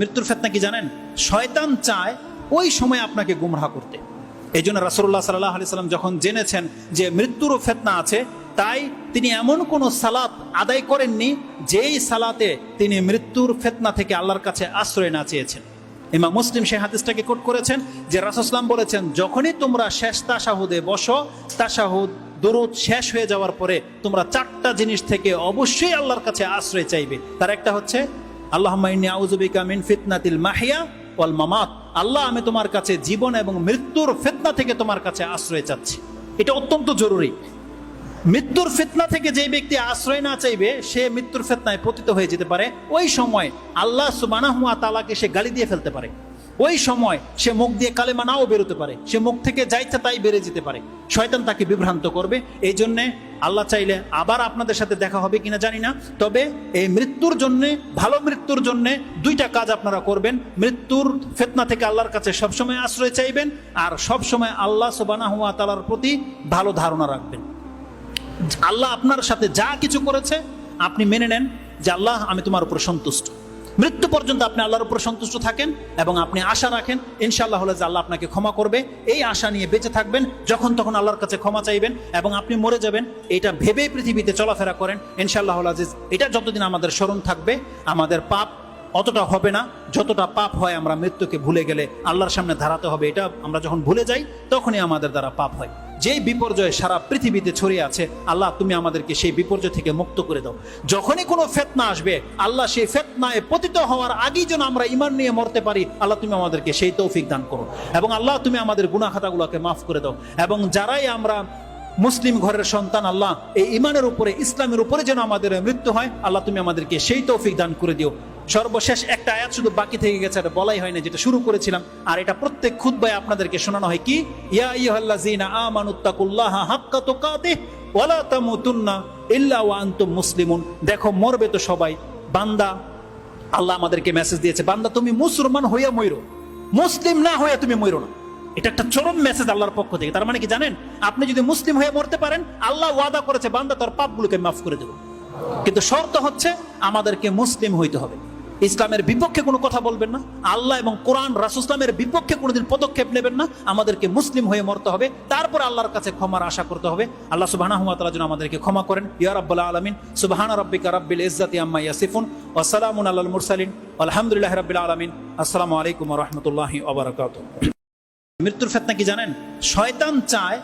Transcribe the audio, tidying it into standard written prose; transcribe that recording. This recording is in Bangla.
মৃত্যুর ফিতনা কি জানেন? শয়তান চায় ওই সময় আপনাকে গুমরাহ করতে। এই জন্য রাসূলুল্লাহ সাল্লাল্লাহু আলাইহি সাল্লাম যখন জেনেছেন যে মৃত্যুরও ফিতনা আছে, তাই তিনি এমন কোন সালাত আদায় করেননি যেই সালাতে তিনি মৃত্যুর ফিতনা থেকে আল্লাহর কাছে আশ্রয় না চেয়েছেন। ইমাম মুসলিম সেই হাদিসটাকে কোট করেছেন যে রাসূল সাল্লাল্লাহু বলেছেন, যখনই তোমরা শেষ তাশাহুদে বসো, তাশাহুদ দরুদ শেষ হয়ে যাওয়ার পরে তোমরা চারটা জিনিস থেকে অবশ্যই আল্লাহর কাছে আশ্রয় চাইবে। তার একটা হচ্ছে আল্লাহুম্মা ইন্নী আউযু বিকা মিন ফিতনাতিল মাহইয়া ওয়াল মামাত। আল্লাহ, আমি তোমার কাছে জীবন এবং মৃত্যুর ফিতনা থেকে তোমার কাছে আশ্রয় চাচ্ছি। এটা অত্যন্ত জরুরি। মৃত্যুর ফিতনা থেকে যে ব্যক্তি আশ্রয় না চাইবে সে মৃত্যুর ফিতনায় পতিত হয়ে যেতে পারে। ওই সময় আল্লাহ সুবহানাহু ওয়া তাআলাকে সে গালি দিয়ে ফেলতে পারে। ওই সময় সে মুখ দিয়ে কালেমা নাও বেরোতে পারে, সে মুখ থেকে যা ইচ্ছা তাই বেড়ে যেতে পারে। শয়তান তাকে বিভ্রান্ত করবে। এই জন্যে আল্লাহ চাইলে আবার আপনাদের সাথে দেখা হবে কিনা জানি না, তবে এই মৃত্যুর জন্যে, ভালো মৃত্যুর জন্যে দুইটা কাজ আপনারা করবেন। মৃত্যুর ফিতনা থেকে আল্লাহর কাছে সবসময় আশ্রয় চাইবেন, আর সবসময় আল্লাহ সুবহানাহু ওয়া তাআলার প্রতি ভালো ধারণা রাখবেন। আল্লাহ আপনার সাথে যা কিছু করেছে আপনি মেনে নেন যে আল্লাহ, আমি তোমার উপর সন্তুষ্ট। মৃত্যু পর্যন্ত আপনি আল্লাহর উপর সন্তুষ্ট থাকেন এবং আপনি আশা রাখেন ইনশাআল্লাহ হলে যে আল্লাহ আপনাকে ক্ষমা করবে। এই আশা নিয়ে বেঁচে থাকবেন, যখন তখন আল্লাহর কাছে ক্ষমা চাইবেন এবং আপনি মরে যাবেন এটা ভেবেই পৃথিবীতে চলাফেরা করেন। ইনশাআল্লাহ আজিজ, এটা যতদিন আমাদের স্মরণ থাকবে আমাদের পাপ অতটা হবে না যতটা পাপ হয় আমরা মৃত্যুকে ভুলে গেলে আল্লাহর সামনে দাঁড়াতে হবে। এটা আমরা যখন ভুলে যাই তখনই আমাদের দ্বারা পাপ হয়। যেই বিপর্যয় সারা পৃথিবীতে ছড়িয়ে আছে, আল্লাহ তুমি আমাদেরকে সেই বিপর্যয় থেকে মুক্ত করে দাও। যখনই কোনো ফিতনা আসবে, আল্লাহ সেই ফিতনায় পতিত হওয়ার আগেই যেন আমরা ঈমান নিয়ে মরতে পারি, আল্লাহ তুমি আমাদেরকে সেই তৌফিক দান করো। এবং আল্লাহ তুমি আমাদের গুনাহ খাতাগুলোকে মাফ করে দাও। এবং যারাই আমরা মুসলিম ঘরের সন্তান, আল্লাহ এই ঈমানের উপরে, ইসলামের উপরে যেন আমাদের মৃত্যু হয়, আল্লাহ তুমি আমাদেরকে সেই তৌফিক দান করে দিও। সর্বশেষ একটা আয়াত শুধু বাকি থেকে গেছে, এটা বলাই হয় না, যেটা শুরু করেছিলাম, আর এটা প্রত্যেক খুতবায় আপনাদেরকে শোনানো হয়। কি? ইয়া আইয়ুহাল্লাযীনা আমানুত্তাকুল্লাহা হাক্কা তুকাতিহ ওয়া লা তামুতুন্না ইল্লা ওয়া আনতুম মুসলিমুন। দেখো, মরবে তো সবাই। বান্দা, আল্লাহ আমাদেরকে মেসেজ দিয়েছে, বান্দা তুমি মুসলমান হইয়া মইরো, মুসলিম না হইয়া তুমি মইরো না। এটা একটা চরম মেসেজ আল্লাহর পক্ষ থেকে। তার মানে কি জানেন? আপনি যদি মুসলিম হয়ে মরতে পারেন, আল্লাহ ওয়াদা করেছে বান্দা তোর পাপগুলোকে মাফ করে দেব। কিন্তু শর্ত হচ্ছে আমাদেরকে মুসলিম হইতে হবে। ইসলামের বিপক্ষে কোনো কথা বলবেন না, আল্লাহ এবং কোরআন রাসূল ইসলামের বিপক্ষে কোনোদিন পদক্ষেপ নেবেন না। আমাদেরকে মুসলিম হয়ে মরতে হবে, তারপর আল্লাহর কাছে ক্ষমার আশা করতে হবে। আল্লাহ সুবহানাহু ওয়া তাআলা যেন আমাদেরকে ক্ষমা করেন। ইয়া রাব্বুল আলামিন, সুবহানা রাব্বিকা রাব্বিল ইজ্জাতি আম্মা ইয়াসিফুন ওয়া সালামুন আলাল মুরসালিন আলহামদুলিল্লাহি রাব্বিল আলামিন। আসসালামু আলাইকুম ওয়া রাহমাতুল্লাহি ওয়া বারাকাতুহু। মৃত্যুর ফিতনা কি জানেন? শয়তান চায়